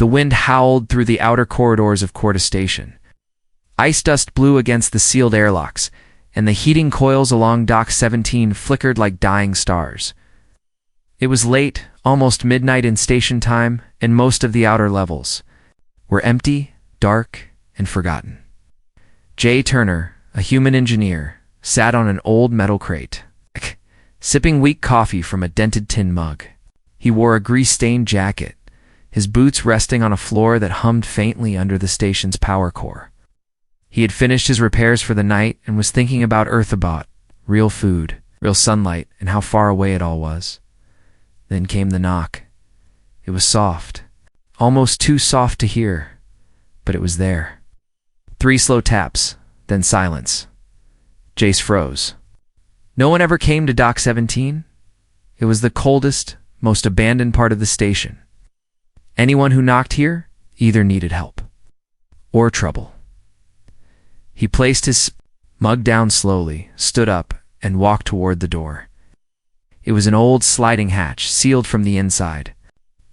The wind howled through the outer corridors of Quarter Station. Ice dust blew against the sealed airlocks, and the heating coils along Dock 17 flickered like dying stars. It was late, almost midnight in station time, and most of the outer levels were empty, dark, and forgotten. Jay Turner, a human engineer, sat on an old metal crate, sipping weak coffee from a dented tin mug. He wore a grease-stained jacket, his boots resting on a floor that hummed faintly under the station's power core. He had finished his repairs for the night and was thinking about Earthabot, real food, real sunlight, and how far away it all was. Then came the knock. It was soft, almost too soft to hear, but it was there. 3 slow taps, then silence. Jace froze. No one ever came to Dock 17? It was the coldest, most abandoned part of the station. Anyone who knocked here either needed help or trouble. He placed his mug down slowly, stood up, and walked toward the door. It was an old sliding hatch, sealed from the inside.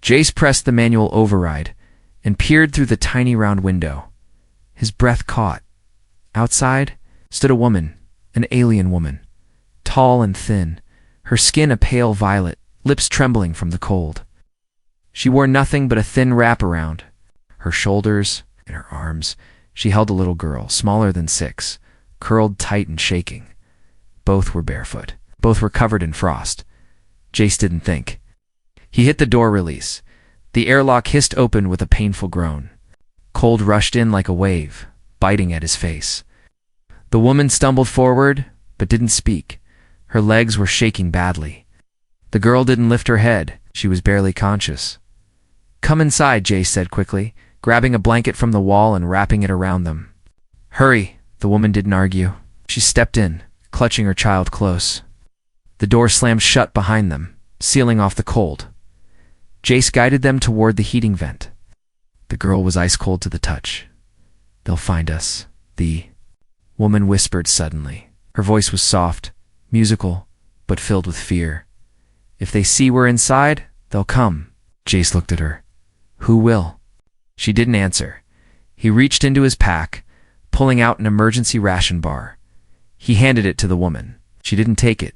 Jace pressed the manual override and peered through the tiny round window. His breath caught. Outside stood a woman, an alien woman, tall and thin, her skin a pale violet, lips trembling from the cold. She wore nothing but a thin wraparound. Her shoulders and her arms, she held a little girl, smaller than 6, curled tight and shaking. Both were barefoot. Both were covered in frost. Jace didn't think. He hit the door release. The airlock hissed open with a painful groan. Cold rushed in like a wave, biting at his face. The woman stumbled forward, but didn't speak. Her legs were shaking badly. The girl didn't lift her head. She was barely conscious. "Come inside," Jace said quickly, grabbing a blanket from the wall and wrapping it around them. "Hurry," the woman didn't argue. She stepped in, clutching her child close. The door slammed shut behind them, sealing off the cold. Jace guided them toward the heating vent. The girl was ice cold to the touch. "They'll find us," the woman whispered suddenly. Her voice was soft, musical, but filled with fear. "If they see we're inside, they'll come." Jace looked at her. "Who will?" She didn't answer. He reached into his pack, pulling out an emergency ration bar. He handed it to the woman. She didn't take it.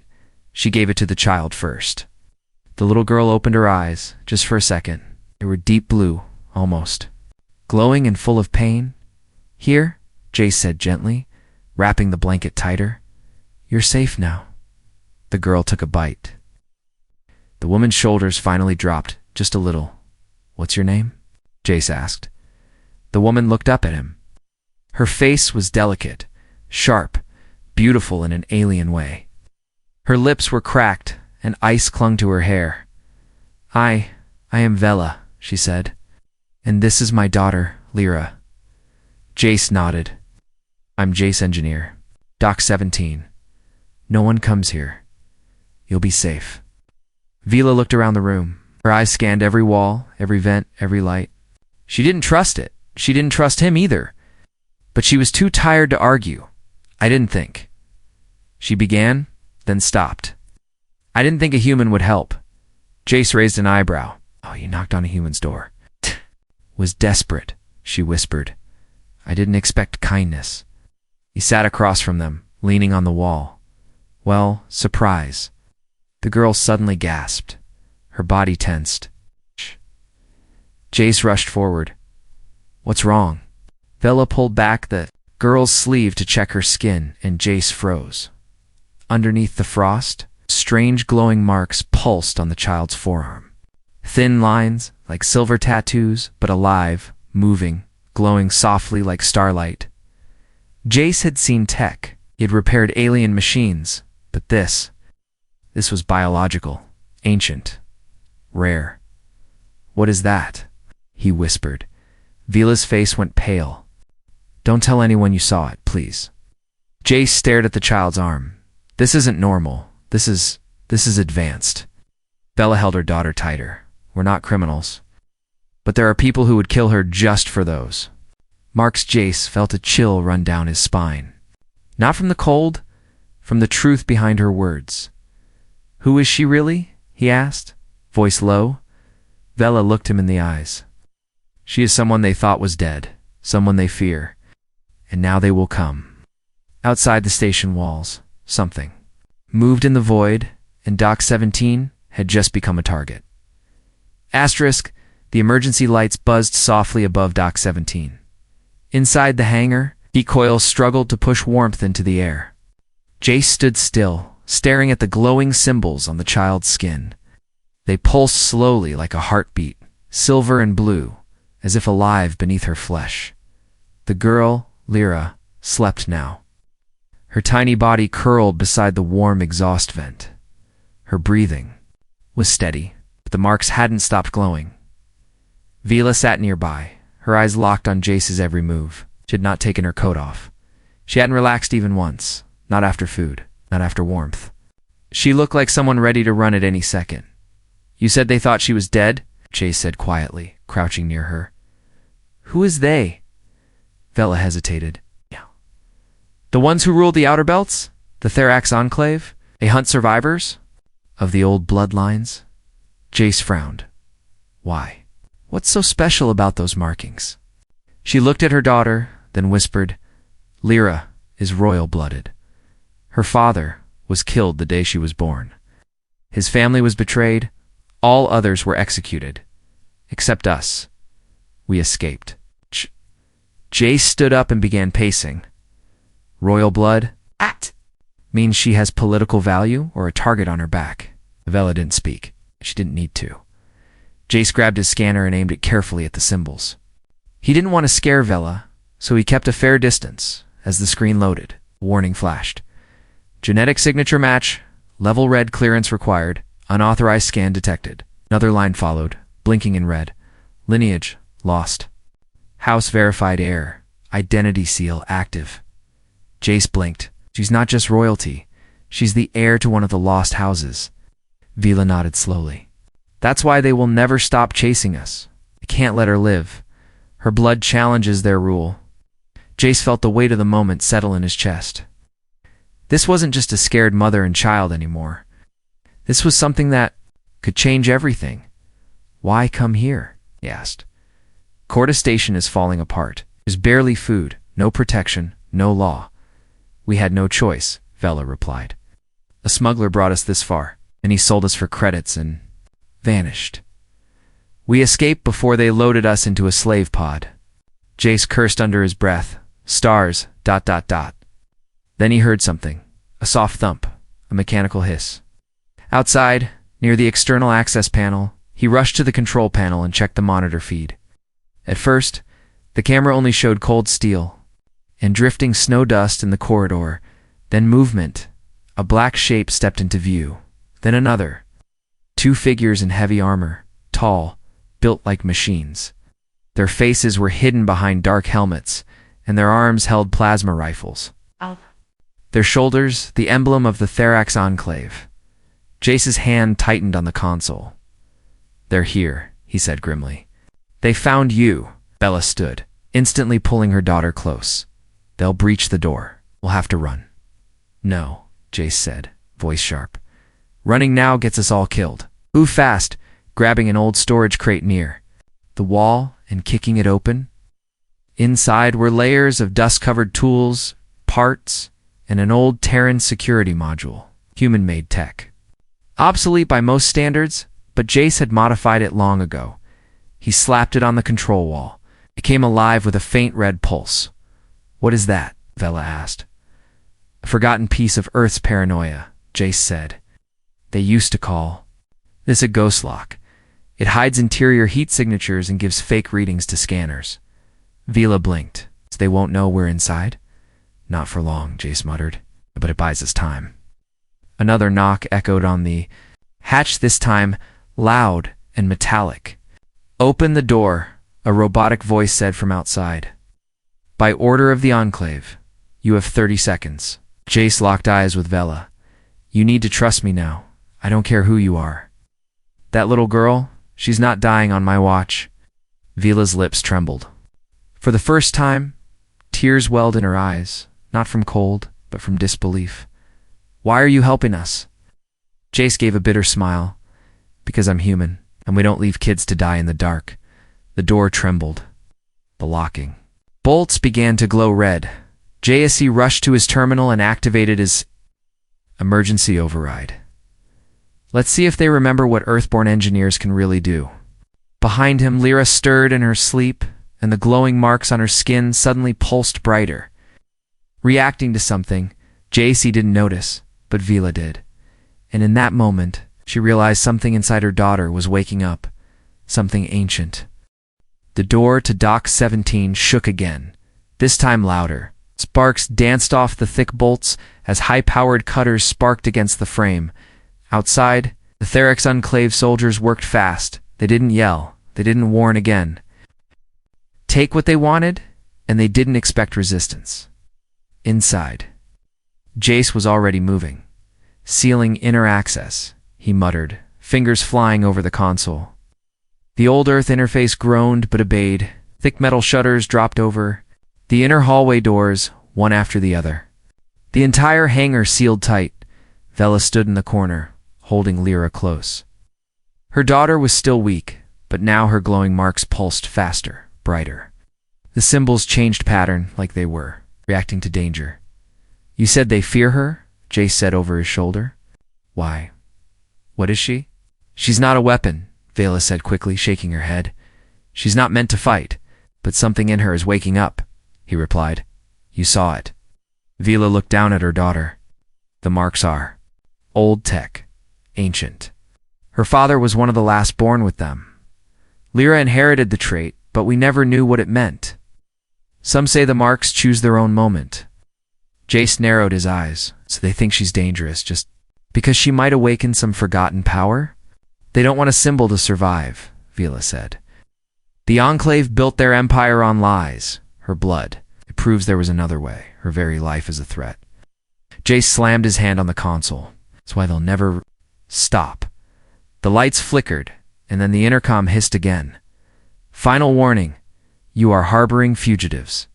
She gave it to the child first. The little girl opened her eyes, just for a second. They were deep blue, almost. Glowing and full of pain. "Here," Jace said gently, wrapping the blanket tighter. "You're safe now." The girl took a bite. The woman's shoulders finally dropped, just a little. "What's your name?" Jace asked. The woman looked up at him. Her face was delicate, sharp, beautiful in an alien way. Her lips were cracked, and ice clung to her hair. I am Vela," she said. "And this is my daughter, Lyra." Jace nodded. "I'm Jace Engineer. Dock 17. No one comes here. You'll be safe." Vela looked around the room. Her eyes scanned every wall, every vent, every light. She didn't trust it. She didn't trust him either. But she was too tired to argue. "I didn't think." She began, then stopped. "I didn't think a human would help." Jace raised an eyebrow. "Oh, you knocked on a human's door." "Was desperate," she whispered. "I didn't expect kindness." He sat across from them, leaning on the wall. "Well, surprise." The girl suddenly gasped. Her body tensed. Jace rushed forward. "What's wrong?" Vela pulled back the girl's sleeve to check her skin, and Jace froze. Underneath the frost, strange glowing marks pulsed on the child's forearm. Thin lines, like silver tattoos, but alive, moving, glowing softly like starlight. Jace had seen tech. He had repaired alien machines, but this was biological, ancient, rare. "What is that?" he whispered. Vela's face went pale. "Don't tell anyone you saw it, please." Jace stared at the child's arm. "This isn't normal. This is advanced." Vela held her daughter tighter. "We're not criminals. But there are people who would kill her just for those." Mark's Jace felt a chill run down his spine. Not from the cold, from the truth behind her words. "Who is she really?" he asked, voice low. Vela looked him in the eyes. She is someone they thought was dead, someone they fear. And now they will come. Outside the station walls, something moved in the void, and Dock 17 had just become a target. Asterisk, the emergency lights buzzed softly above Dock 17. Inside the hangar, heat coils struggled to push warmth into the air. Jace stood still, staring at the glowing symbols on the child's skin. They pulsed slowly like a heartbeat, silver and blue, as if alive beneath her flesh. The girl, Lyra, slept now. Her tiny body curled beside the warm exhaust vent. Her breathing was steady, but the marks hadn't stopped glowing. Vila sat nearby, her eyes locked on Jace's every move. She had not taken her coat off. She hadn't relaxed even once, not after food, not after warmth. She looked like someone ready to run at any second. "You said they thought she was dead?" Jace said quietly, crouching near her. "Who is they?" Vela hesitated. "The ones who ruled the Outer Belts? The Therax Enclave? They hunt survivors? Of the old bloodlines?" Jace frowned. "Why? What's so special about those markings?" She looked at her daughter, then whispered, "Lyra is royal-blooded. Her father was killed the day she was born. His family was betrayed. All others were executed. Except us. We escaped." Jace stood up and began pacing. "Royal blood? Act! Means she has political value or a target on her back?" Vela didn't speak. She didn't need to. Jace grabbed his scanner and aimed it carefully at the symbols. He didn't want to scare Vela, so he kept a fair distance. As the screen loaded, a warning flashed. "Genetic signature match. Level red clearance required. Unauthorized scan detected." Another line followed, blinking in red. "Lineage lost. House verified heir. Identity seal active." Jace blinked. "She's not just royalty. She's the heir to one of the lost houses." Vila nodded slowly. "That's why they will never stop chasing us. They can't let her live. Her blood challenges their rule." Jace felt the weight of the moment settle in his chest. This wasn't just a scared mother and child anymore. This was something that could change everything. "Why come here?" he asked. "Corda Station is falling apart. There's barely food, no protection, no law." "We had no choice," Vela replied. "A smuggler brought us this far, and he sold us for credits and vanished. We escaped before they loaded us into a slave pod." Jace cursed under his breath. "Stars, ... Then he heard something. A soft thump, a mechanical hiss. Outside, near the external access panel, he rushed to the control panel and checked the monitor feed. At first, the camera only showed cold steel and drifting snow dust in the corridor, then movement. A black shape stepped into view, then another. 2 figures in heavy armor, tall, built like machines. Their faces were hidden behind dark helmets, and their arms held plasma rifles. Their shoulders, the emblem of the Therax Enclave. Jace's hand tightened on the console. "They're here," he said grimly. "They found you." Bella stood, instantly pulling her daughter close. "They'll breach the door. We'll have to run." "No," Jace said, voice sharp. "Running now gets us all killed. Move fast," grabbing an old storage crate near the wall and kicking it open. Inside were layers of dust-covered tools, parts, and an old Terran security module, human-made tech. Obsolete by most standards, but Jace had modified it long ago. He slapped it on the control wall. It came alive with a faint red pulse. "What is that?" Vela asked. "A forgotten piece of Earth's paranoia," Jace said. "They used to call this a ghost lock. It hides interior heat signatures and gives fake readings to scanners." Vila blinked. "So they won't know we're inside?" "Not for long," Jace muttered, "but it buys us time." Another knock echoed on the hatch, this time loud and metallic. "Open the door," a robotic voice said from outside. "By order of the Enclave. You have 30 seconds. Jace locked eyes with Vela. "You need to trust me now. I don't care who you are." "That little girl, she's not dying on my watch." Vila's lips trembled. For the first time, tears welled in her eyes, not from cold, but from disbelief. "Why are you helping us?" Jace gave a bitter smile. "Because I'm human, and we don't leave kids to die in the dark. The door trembled. The locking bolts began to glow red. JSE rushed to his terminal and activated his emergency override. Let's see if they remember what Earthborn engineers can really do. Behind him, Lyra stirred in her sleep, and the glowing marks on her skin suddenly pulsed brighter. Reacting to something, JC didn't notice, but Vila did. And in that moment, she realized something inside her daughter was waking up, something ancient. The door to Dock 17 shook again, this time louder. Sparks danced off the thick bolts as high-powered cutters sparked against the frame. Outside, the Therex Enclave soldiers worked fast. They didn't yell. They didn't warn again. Take what they wanted, and they didn't expect resistance. Inside, Jace was already moving. Sealing inner access, he muttered, fingers flying over the console. The old Earth interface groaned but obeyed. Thick metal shutters dropped over. The inner hallway doors, one after the other. The entire hangar sealed tight. Vela stood in the corner, holding Lyra close. Her daughter was still weak, but now her glowing marks pulsed faster, brighter. The symbols changed pattern like they were, reacting to danger. You said they fear her? Jace said over his shoulder. Why? What is she? She's not a weapon, Vela said quickly, shaking her head. She's not meant to fight, but something in her is waking up, he replied. You saw it. Vela looked down at her daughter. The marks are old tech, ancient. Her father was one of the last born with them. Lyra inherited the trait, but we never knew what it meant. Some say the marks choose their own moment. Jace narrowed his eyes, so they think she's dangerous just because she might awaken some forgotten power? They don't want a symbol to survive, Vila said. The Enclave built their empire on lies, her blood. It proves there was another way. Her very life is a threat. Jace slammed his hand on the console. That's why they'll never stop. The lights flickered, and then the intercom hissed again. Final warning. You are harboring fugitives.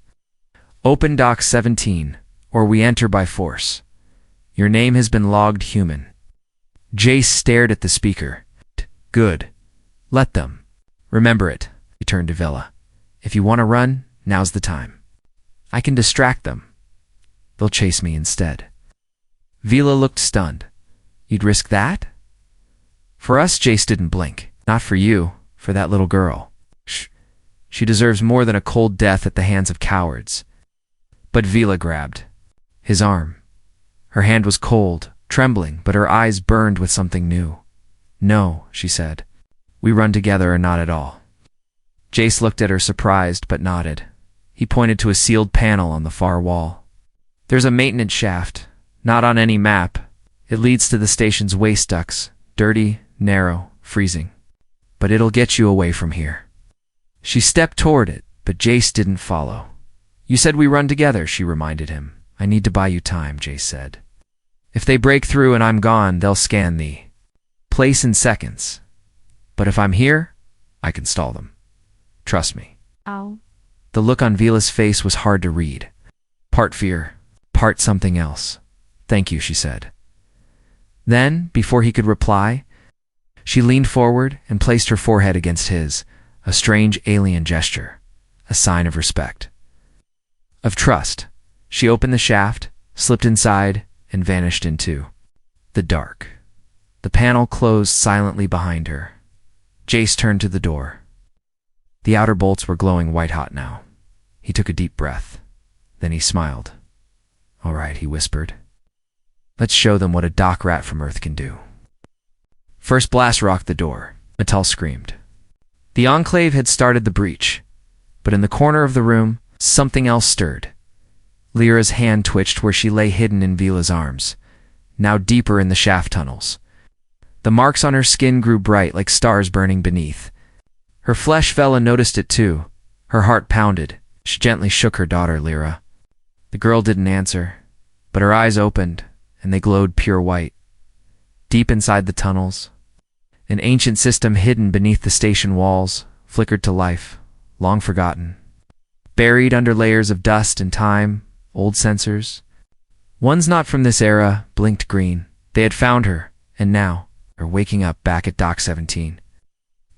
Open Dock 17, or we enter by force. Your name has been logged human. Jace stared at the speaker. Good. Let them. Remember it, he turned to Vela. If you want to run, now's the time. I can distract them. They'll chase me instead. Vila looked stunned. You'd risk that? For us, Jace didn't blink. Not for you, for that little girl. Shh. She deserves more than a cold death at the hands of cowards. But Vila grabbed his arm. Her hand was cold, trembling, but her eyes burned with something new. No, she said. We run together or not at all. Jace looked at her surprised, but nodded. He pointed to a sealed panel on the far wall. There's a maintenance shaft, not on any map. It leads to the station's waste ducts, dirty, narrow, freezing. But it'll get you away from here. She stepped toward it, but Jace didn't follow. You said we run together, she reminded him. I need to buy you time, Jace said. If they break through and I'm gone, they'll scan the place in seconds. But if I'm here, I can stall them. Trust me. Ow. The look on Vila's face was hard to read. Part fear, part something else. Thank you, she said. Then, before he could reply, she leaned forward and placed her forehead against his, a strange alien gesture, a sign of respect. Of trust. She opened the shaft, slipped inside, and vanished into the dark. The panel closed silently behind her. Jace turned to the door. The outer bolts were glowing white-hot now. He took a deep breath. Then he smiled. All right, he whispered. Let's show them what a dock rat from Earth can do. First blast rocked the door. Mattel screamed. The Enclave had started the breach, but in the corner of the room, something else stirred. Lyra's hand twitched where she lay hidden in Vila's arms, now deeper in the shaft tunnels. The marks on her skin grew bright like stars burning beneath. Her flesh Vela noticed it too. Her heart pounded. She gently shook her daughter, Lyra. The girl didn't answer, but her eyes opened, and they glowed pure white. Deep inside the tunnels, an ancient system hidden beneath the station walls flickered to life, long forgotten. Buried under layers of dust and time, old sensors. Ones not from this era blinked green. They had found her, and now, are waking up back at Dock 17.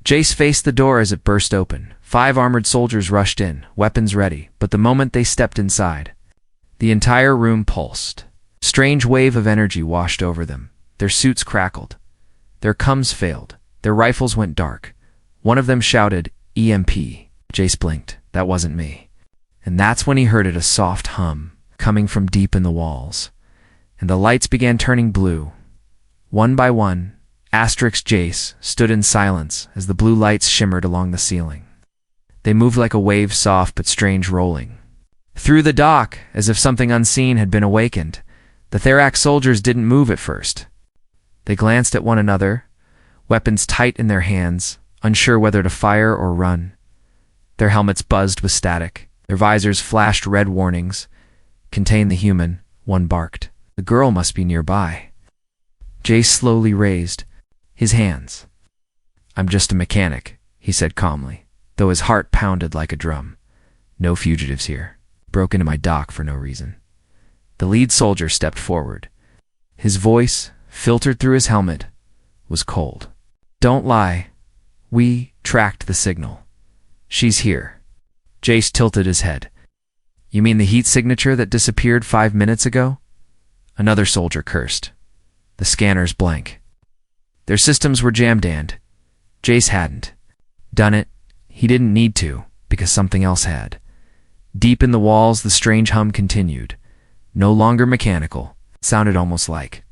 Jace faced the door as it burst open, 5 armored soldiers rushed in, weapons ready, but the moment they stepped inside, the entire room pulsed. A strange wave of energy washed over them. Their suits crackled. Their coms failed. Their rifles went dark. One of them shouted, "EMP." Jace blinked. That wasn't me. And that's when he heard it, a soft hum, coming from deep in the walls. And the lights began turning blue. One by one, Jace stood in silence as the blue lights shimmered along the ceiling. They moved like a wave, soft but strange, rolling through the dock, as if something unseen had been awakened. The Therak soldiers didn't move at first. They glanced at one another, weapons tight in their hands, unsure whether to fire or run. Their helmets buzzed with static. Their visors flashed red warnings. "Contain the human," one barked. "The girl must be nearby." Jace slowly raised his hands. "I'm just a mechanic," he said calmly, though his heart pounded like a drum. "No fugitives here. Broke into my dock for no reason." The lead soldier stepped forward. His voice, filtered through his helmet, was cold. "Don't lie. We tracked the signal. She's here." Jace tilted his head. "You mean the heat signature that disappeared 5 minutes ago?" Another soldier cursed. "The scanner's blank." Their systems were jammed, and Jace hadn't done it. He didn't need to, because something else had. Deep in the walls, the strange hum continued. No longer mechanical. It sounded almost like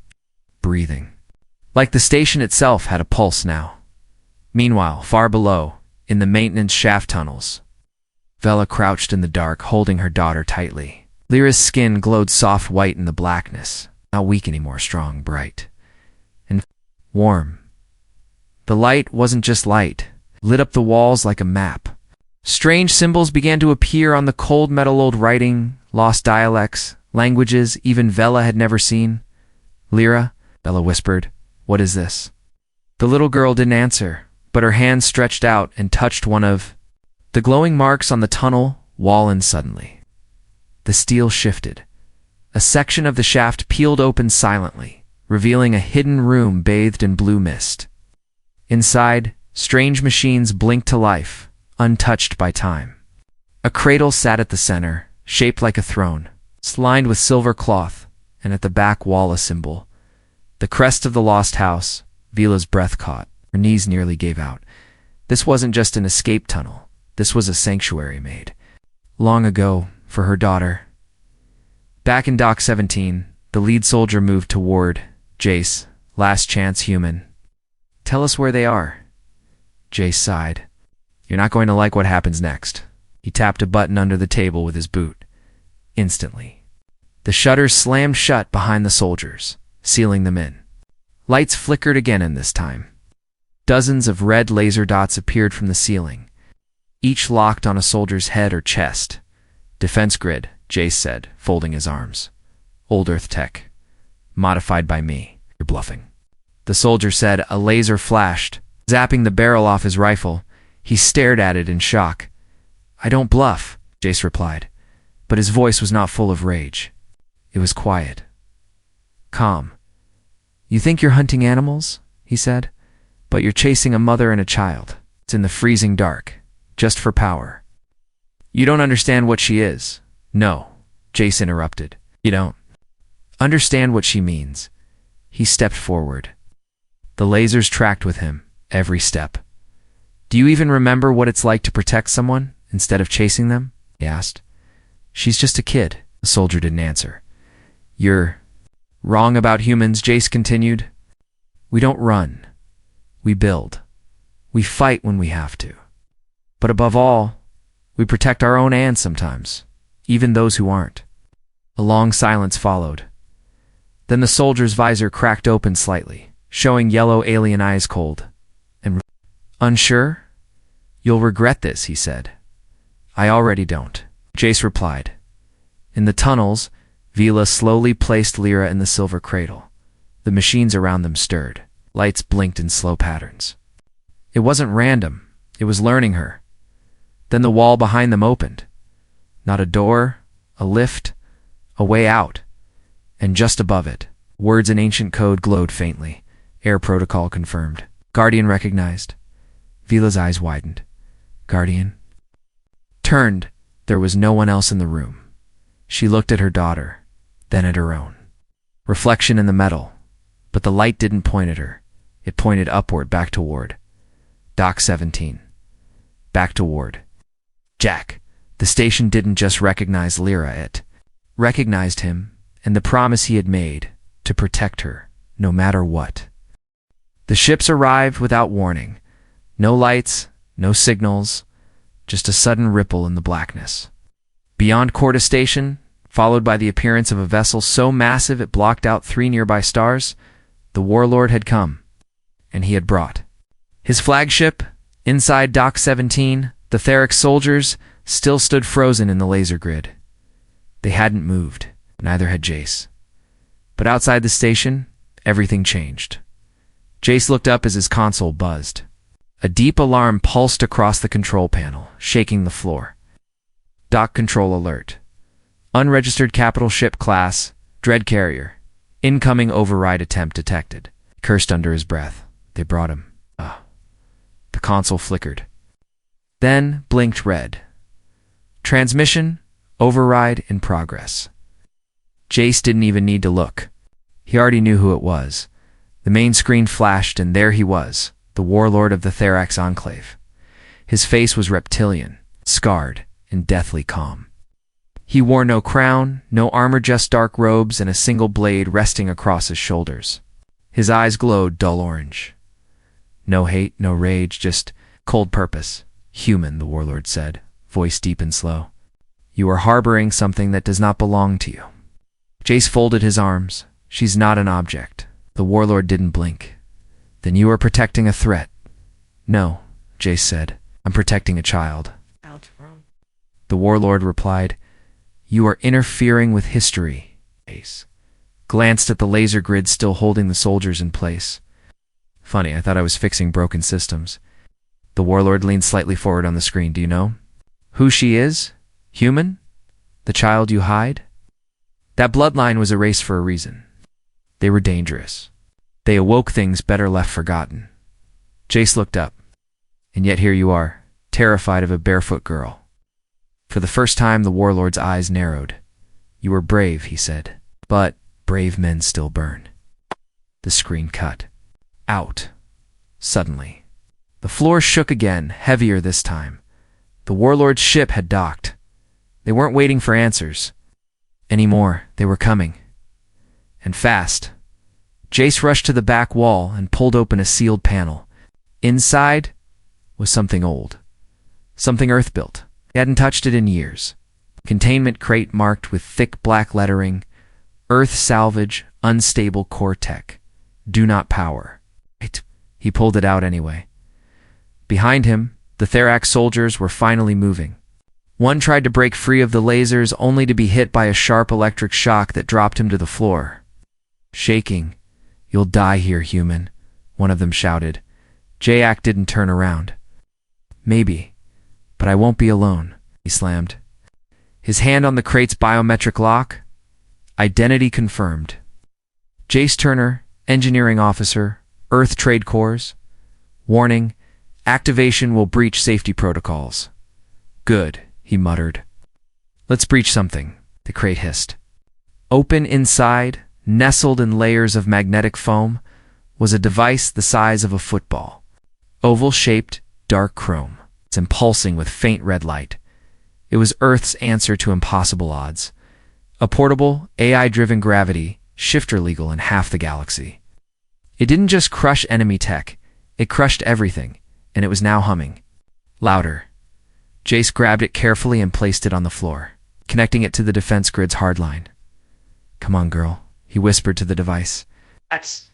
breathing. Like the station itself had a pulse now. Meanwhile, far below, in the maintenance shaft tunnels, Vela crouched in the dark, holding her daughter tightly. Lyra's skin glowed soft white in the blackness, not weak anymore, strong, bright, and warm. The light wasn't just light, it lit up the walls like a map. Strange symbols began to appear on the cold metal, old writing, lost dialects, languages even Vela had never seen. "Lyra," Vela whispered, "what is this?" The little girl didn't answer, but her hand stretched out and touched one of the glowing marks on the tunnel wall, and suddenly the steel shifted. A section of the shaft peeled open silently, revealing a hidden room bathed in blue mist. Inside, strange machines blinked to life, untouched by time. A cradle sat at the center, shaped like a throne, lined with silver cloth, and at the back wall a symbol. The crest of the lost house. Vela's breath caught. Her knees nearly gave out. This wasn't just an escape tunnel. This was a sanctuary made long ago for her daughter. Back in Dock 17, the lead soldier moved toward Jace. "Last chance, human. Tell us where they are." Jace sighed. "You're not going to like what happens next." He tapped a button under the table with his boot. Instantly, the shutters slammed shut behind the soldiers, sealing them in. Lights flickered again, and this time dozens of red laser dots appeared from the ceiling, each locked on a soldier's head or chest. "Defense grid," Jace said, folding his arms. "Old Earth tech. Modified by me." "You're bluffing." The soldier said. A laser flashed, zapping the barrel off his rifle. He stared at it in shock. "I don't bluff," Jace replied, but his voice was not full of rage. It was quiet, calm. "You think you're hunting animals," he said, "but you're chasing a mother and a child. It's in the freezing dark, just for power. You don't understand what she is." "No," Jace interrupted. "You don't understand what she means." He stepped forward. The lasers tracked with him, every step. "Do you even remember what it's like to protect someone instead of chasing them?" he asked. "She's just a kid." The soldier didn't answer. "You're wrong about humans," Jace continued. "We don't run. We build. We fight when we have to. But above all, we protect our own, and sometimes even those who aren't." A long silence followed. Then the soldier's visor cracked open slightly, showing yellow alien eyes, cold and unsure. "You'll regret this," he said. "I already don't," Jace replied. In the tunnels, Vela slowly placed Lyra in the silver cradle. The machines around them stirred. Lights blinked in slow patterns. It wasn't random. It was learning her. Then the wall behind them opened. Not a door, a lift, a way out. And just above it, words in ancient code glowed faintly. "Air protocol confirmed. Guardian recognized." Vela's eyes widened. "Guardian?" turned, there was no one else in the room. She looked at her daughter, then at her own reflection in the metal, but the light didn't point at her. It pointed upward, back toward Dock 17. Back toward Jack. The station didn't just recognize Lyra, it recognized him and the promise he had made to protect her, no matter what. The ships arrived without warning. No lights, no signals, just a sudden ripple in the blackness. Beyond Corda Station, followed by the appearance of a vessel so massive it blocked out 3 nearby stars, the warlord had come, and he had brought his flagship. Inside Dock 17, the Theric soldiers still stood frozen in the laser grid. They hadn't moved, neither had Jace. But outside the station, everything changed. Jace looked up as his console buzzed. A deep alarm pulsed across the control panel, shaking the floor. Dock control alert. Unregistered capital ship class, Dread Carrier. Incoming override attempt detected. Cursed under his breath. They brought him. The console flickered. Then blinked red. Transmission, override in progress. Jace didn't even need to look. He already knew who it was. The main screen flashed, and there he was, the warlord of the Therax Enclave. His face was reptilian, scarred, and deathly calm. He wore no crown, no armor, just dark robes and a single blade resting across his shoulders. His eyes glowed dull orange. No hate, no rage, just cold purpose. Human, the warlord said, voice deep and slow. You are harboring something that does not belong to you. Jace folded his arms. She's not an object. The warlord didn't blink. Then you are protecting a threat. No, Jace said. I'm protecting a child. The warlord replied, you are interfering with history. Jace glanced at the laser grid still holding the soldiers in place. Funny, I thought I was fixing broken systems. The warlord leaned slightly forward on the screen. Do you know who she is? Human? The child you hide? That bloodline was erased for a reason. They were dangerous. They awoke things better left forgotten. Jace looked up. And yet here you are, terrified of a barefoot girl. For the first time, the warlord's eyes narrowed. You were brave, he said. But brave men still burn. The screen cut. Out. Suddenly. The floor shook again, heavier this time. The warlord's ship had docked. They weren't waiting for answers. Anymore, they were coming. And fast. Jace rushed to the back wall and pulled open a sealed panel. Inside was something old. Something Earth-built. He hadn't touched it in years. Containment crate marked with thick black lettering. Earth salvage, unstable core tech. Do not power. He pulled it out anyway. Behind him, the Therax soldiers were finally moving. One tried to break free of the lasers only to be hit by a sharp electric shock that dropped him to the floor. Shaking, you'll die here, human, one of them shouted. Jack didn't turn around. Maybe, but I won't be alone, he slammed. His hand on the crate's biometric lock. Identity confirmed. Jace Turner, engineering officer, Earth Trade Corps. Warning, activation will breach safety protocols. Good, he muttered. Let's breach something, the crate hissed. Open inside, nestled in layers of magnetic foam, was a device the size of a football. Oval-shaped, dark chrome. It's impulsing with faint red light. It was Earth's answer to impossible odds. A portable, AI-driven gravity, shifter legal in half the galaxy. It didn't just crush enemy tech, it crushed everything, and it was now humming. Louder. Jace grabbed it carefully and placed it on the floor, connecting it to the defense grid's hardline. Come on, girl, he whispered to the device. That's...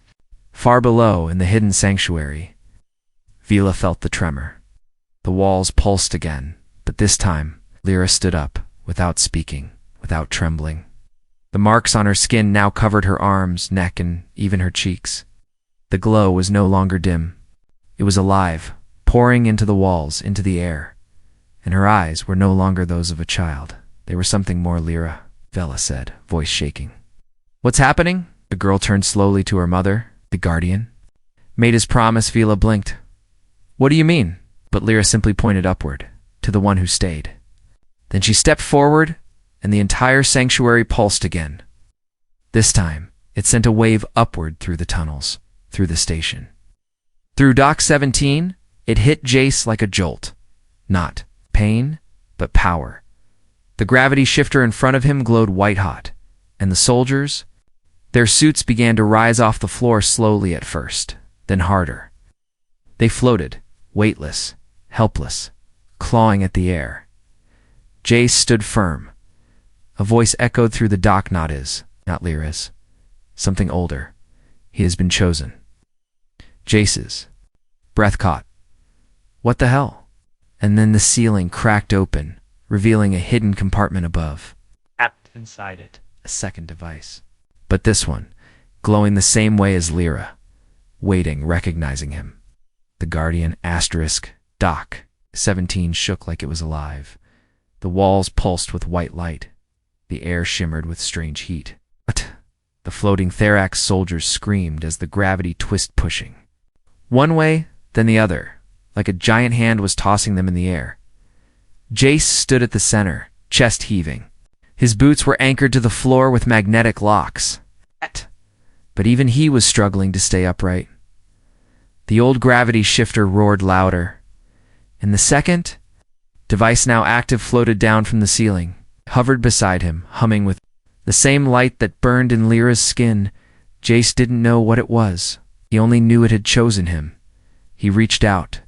Far below, in the hidden sanctuary, Vila felt the tremor. The walls pulsed again, but this time, Lyra stood up, without speaking, without trembling. The marks on her skin now covered her arms, neck, and even her cheeks. The glow was no longer dim. It was alive, pouring into the walls, into the air. And her eyes were no longer those of a child. They were something more, Lyra, Vela said, voice shaking. What's happening? The girl turned slowly to her mother, the guardian. Made his promise, Vela blinked. What do you mean? But Lyra simply pointed upward, to the one who stayed. Then she stepped forward, and the entire sanctuary pulsed again. This time, it sent a wave upward through the tunnels, through the station. Through Dock 17, it hit Jace like a jolt. Not pain, but power. The gravity shifter in front of him glowed white-hot, and the soldiers, their suits began to rise off the floor slowly at first, then harder. They floated, weightless, helpless, clawing at the air. Jace stood firm. A voice echoed through the dock, not his, not Lyra's. Something older. He has been chosen. Jace's. Breath caught. What the hell? And then the ceiling cracked open, revealing a hidden compartment above. Trapped inside it. A second device. But this one, glowing the same way as Lyra, waiting, recognizing him. The Guardian *, Dock 17 shook like it was alive. The walls pulsed with white light. The air shimmered with strange heat. But the floating Therax soldiers screamed as the gravity twist pushing. One way, then the other, like a giant hand was tossing them in the air. Jace stood at the center, chest heaving. His boots were anchored to the floor with magnetic locks. But even he was struggling to stay upright. The old gravity shifter roared louder. And the second device, now active, floated down from the ceiling, hovered beside him, humming with the same light that burned in Lyra's skin. Jace didn't know what it was. He only knew it had chosen him. He reached out.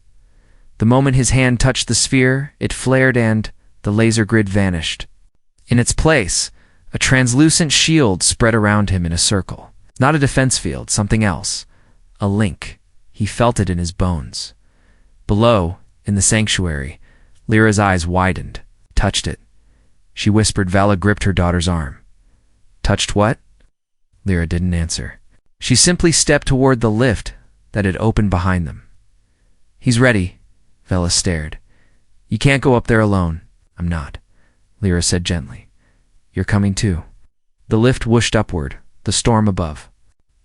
The moment his hand touched the sphere, it flared and the laser grid vanished. In its place, a translucent shield spread around him in a circle. Not a defense field, something else. A link. He felt it in his bones. Below, in the sanctuary, Lyra's eyes widened, touched it. She whispered. Vala gripped her daughter's arm. Touched what? Lyra didn't answer. She simply stepped toward the lift that had opened behind them. He's ready, Vala stared. You can't go up there alone. I'm not, Lyra said gently. You're coming too. The lift whooshed upward, the storm above.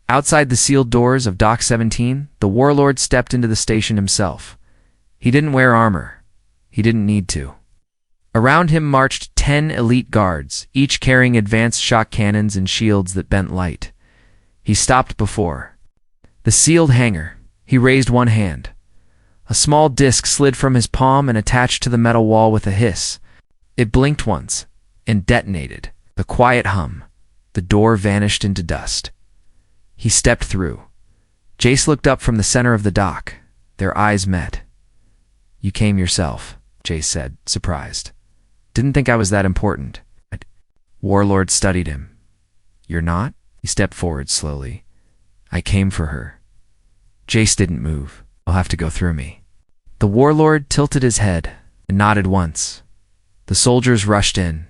Outside the sealed doors of Dock 17, the warlord stepped into the station himself. He didn't wear armor. He didn't need to. Around him marched 10 elite guards, each carrying advanced shock cannons and shields that bent light. He stopped before the sealed hangar. He raised one hand. A small disc slid from his palm and attached to the metal wall with a hiss. It blinked once and detonated. The quiet hum. The door vanished into dust. He stepped through. Jace looked up from the center of the dock. Their eyes met. You came yourself, Jace said, surprised. Didn't think I was that important. Warlord studied him. You're not? He stepped forward slowly. I came for her. Jace didn't move. I'll have to go through me. The warlord tilted his head and nodded once. The soldiers rushed in.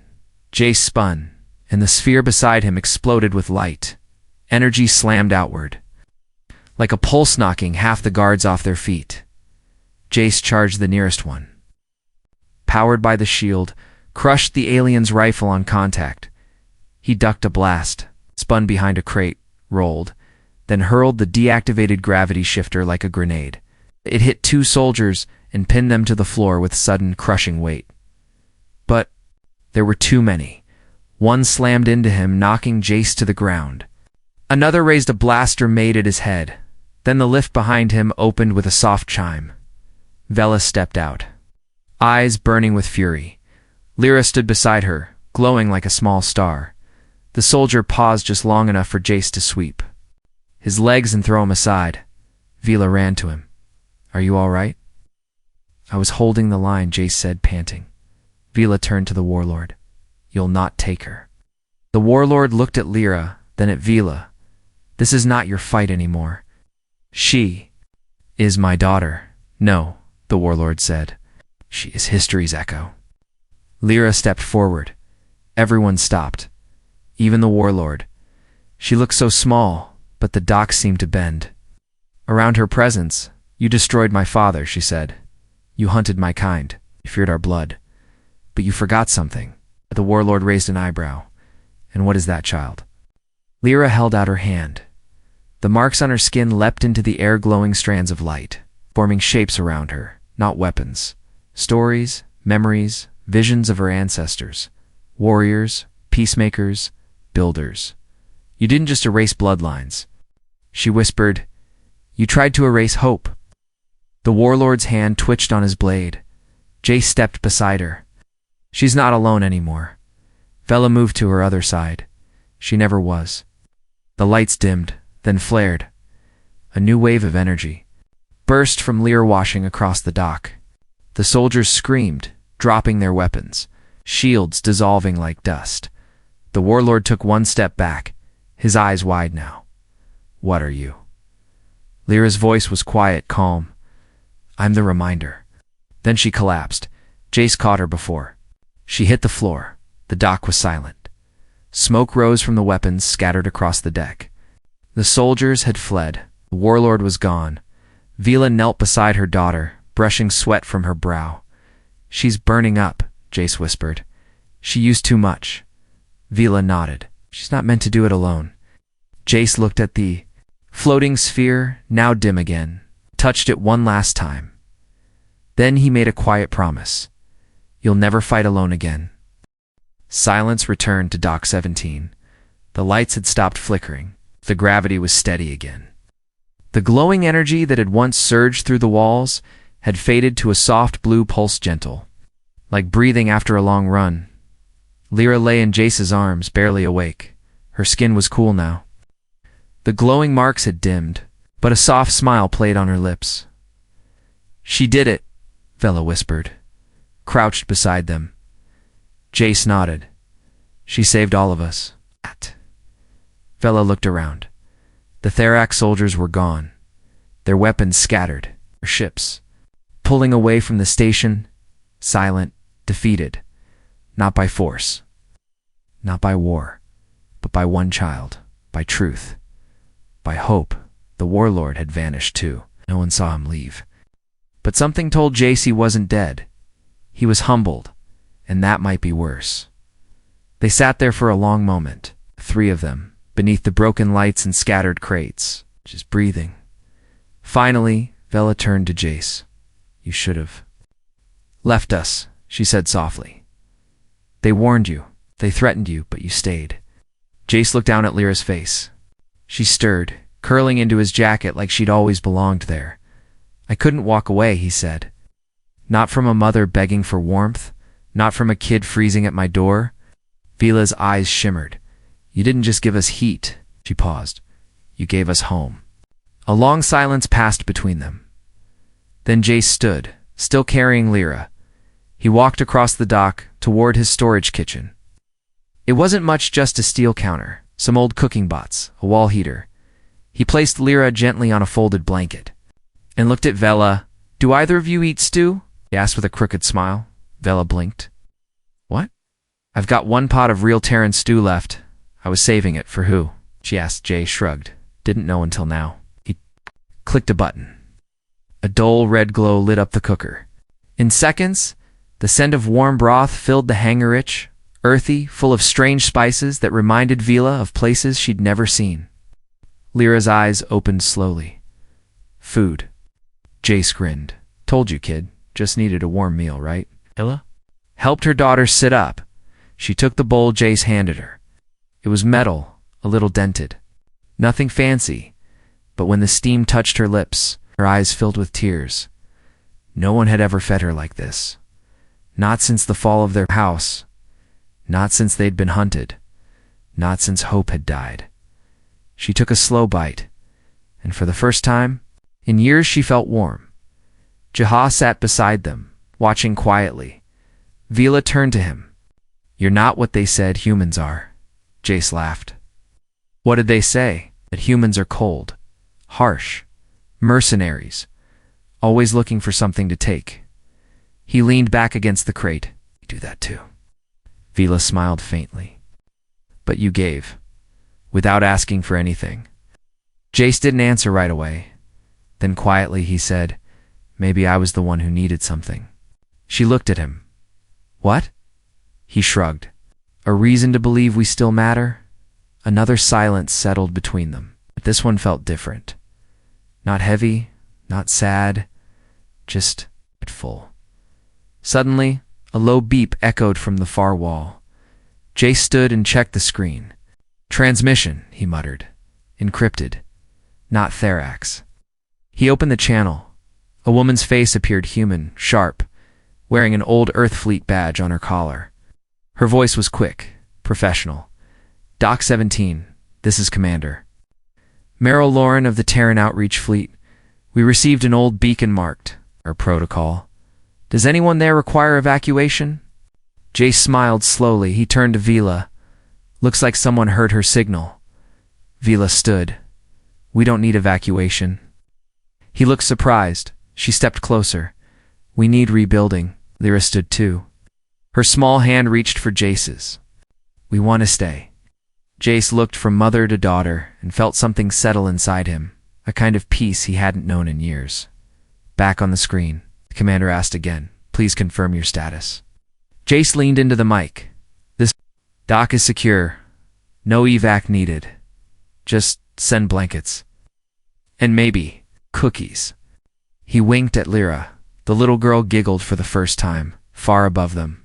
Jace spun, and the sphere beside him exploded with light. Energy slammed outward. Like a pulse knocking half the guards off their feet. Jace charged the nearest one. Powered by the shield, crushed the alien's rifle on contact. He ducked a blast, spun behind a crate, rolled, then hurled the deactivated gravity shifter like a grenade. It hit 2 soldiers and pinned them to the floor with sudden, crushing weight. But there were too many. One slammed into him, knocking Jace to the ground. Another raised a blaster made at his head. Then the lift behind him opened with a soft chime. Vela stepped out, eyes burning with fury. Lyra stood beside her, glowing like a small star. The soldier paused just long enough for Jace to sweep his legs and throw him aside. Vela ran to him. Are you all right? I was holding the line, Jace said, panting. Vela turned to the warlord. You'll not take her. The warlord looked at Lyra, then at Vela. This is not your fight anymore. She is my daughter. No, the warlord said. She is history's echo. Lyra stepped forward. Everyone stopped. Even the warlord. She looked so small, but the dock seemed to bend. Around her presence, you destroyed my father, she said. You hunted my kind. You feared our blood. But you forgot something. The warlord raised an eyebrow. And what is that, child? Lyra held out her hand. The marks on her skin leapt into the air, glowing strands of light, forming shapes around her, not weapons. Stories, memories, visions of her ancestors, warriors, peacemakers, builders. You didn't just erase bloodlines. She whispered, you tried to erase hope. The warlord's hand twitched on his blade. Jace stepped beside her. She's not alone anymore. Vela moved to her other side. She never was. The lights dimmed, then flared. A new wave of energy burst from Lyra washing across the dock. The soldiers screamed, dropping their weapons, shields dissolving like dust. The warlord took one step back, his eyes wide now. What are you? Lyra's voice was quiet, calm. I'm the reminder. Then she collapsed. Jace caught her before. She hit the floor. The dock was silent. Smoke rose from the weapons scattered across the deck. The soldiers had fled. The warlord was gone. Vela knelt beside her daughter, brushing sweat from her brow. She's burning up, Jace whispered. She used too much. Vela nodded. She's not meant to do it alone. Jace looked at the floating sphere, now dim again, touched it one last time. Then he made a quiet promise. You'll never fight alone again. Silence returned to Dock 17. The lights had stopped flickering. The gravity was steady again. The glowing energy that had once surged through the walls had faded to a soft blue pulse, gentle, like breathing after a long run. Lyra lay in Jace's arms, barely awake. Her skin was cool now. The glowing marks had dimmed, but a soft smile played on her lips. She did it, Vela whispered, crouched beside them. Jace nodded. She saved all of us. Vela looked around. The Therak soldiers were gone, their weapons scattered, their ships pulling away from the station, silent, defeated, not by force, not by war, but by one child, by truth, by hope. The warlord had vanished too. No one saw him leave. But something told Jace he wasn't dead. He was humbled, and that might be worse. They sat there for a long moment, three of them, beneath the broken lights and scattered crates, just breathing. Finally, Vela turned to Jace. You should have left us, she said softly. They warned you, they threatened you, but you stayed. Jace looked down at Lyra's face. She stirred, curling into his jacket like she'd always belonged there. I couldn't walk away, he said. Not from a mother begging for warmth, not from a kid freezing at my door. Vela's eyes shimmered. You didn't just give us heat, she paused. You gave us home. A long silence passed between them. Then Jace stood, still carrying Lyra. He walked across the dock toward his storage kitchen. It wasn't much, just a steel counter, some old cooking bots, a wall heater. He placed Lyra gently on a folded blanket and looked at Vela. Do either of you eat stew? He asked with a crooked smile. Vela blinked. What? I've got one pot of real Terran stew left. I was saving it for who? She asked. Jace shrugged. Didn't know until now. He clicked a button. A dull red glow lit up the cooker. In seconds, the scent of warm broth filled the hangar, rich, earthy, full of strange spices that reminded Vela of places she'd never seen. Lyra's eyes opened slowly. Food. Jace grinned. Told you, kid. Just needed a warm meal, right? Vela helped her daughter sit up. She took the bowl Jace handed her. It was metal, a little dented. Nothing fancy, but when the steam touched her lips, her eyes filled with tears. No one had ever fed her like this. Not since the fall of their house. Not since they'd been hunted. Not since hope had died. She took a slow bite, and for the first time in years she felt warm. Jaha sat beside them, watching quietly. Vela turned to him. You're not what they said humans are. Jace laughed. What did they say? That humans are cold, harsh, mercenaries, always looking for something to take. He leaned back against the crate. You do that too. Vela smiled faintly. But you gave, without asking for anything. Jace didn't answer right away. Then quietly he said, maybe I was the one who needed something. She looked at him. What? He shrugged. A reason to believe we still matter? Another silence settled between them, but this one felt different. Not heavy, not sad, just full. Suddenly, A low beep echoed from the far wall. Jace stood and checked the screen. Transmission, he muttered. Encrypted. Not Therax. He opened the channel. A woman's face appeared human, sharp, wearing an old Earth Fleet badge on her collar. Her voice was quick, professional. Doc 17, this is Commander. Meryl Lauren of the Terran Outreach Fleet. We received an old beacon marked, our protocol. Does anyone there require evacuation? Jace smiled slowly. He turned to Vila. Looks like someone heard her signal. Vila stood. We don't need evacuation. He looked surprised. She stepped closer. We need rebuilding. Lyra stood too. Her small hand reached for Jace's. We want to stay. Jace looked from mother to daughter and felt something settle inside him, a kind of peace he hadn't known in years. Back on the screen, the commander asked again, please confirm your status. Jace leaned into the mic. This dock is secure. No evac needed. Just send blankets. And maybe cookies. He winked at Lyra. The little girl giggled for the first time, far above them.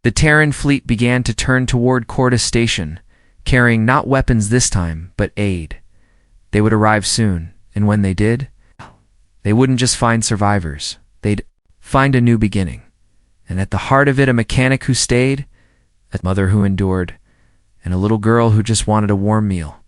The Terran fleet began to turn toward Corda Station, carrying not weapons this time, but aid. They would arrive soon, and when they did, they wouldn't just find survivors. They'd find a new beginning. And at the heart of it, a mechanic who stayed, a mother who endured, and a little girl who just wanted a warm meal.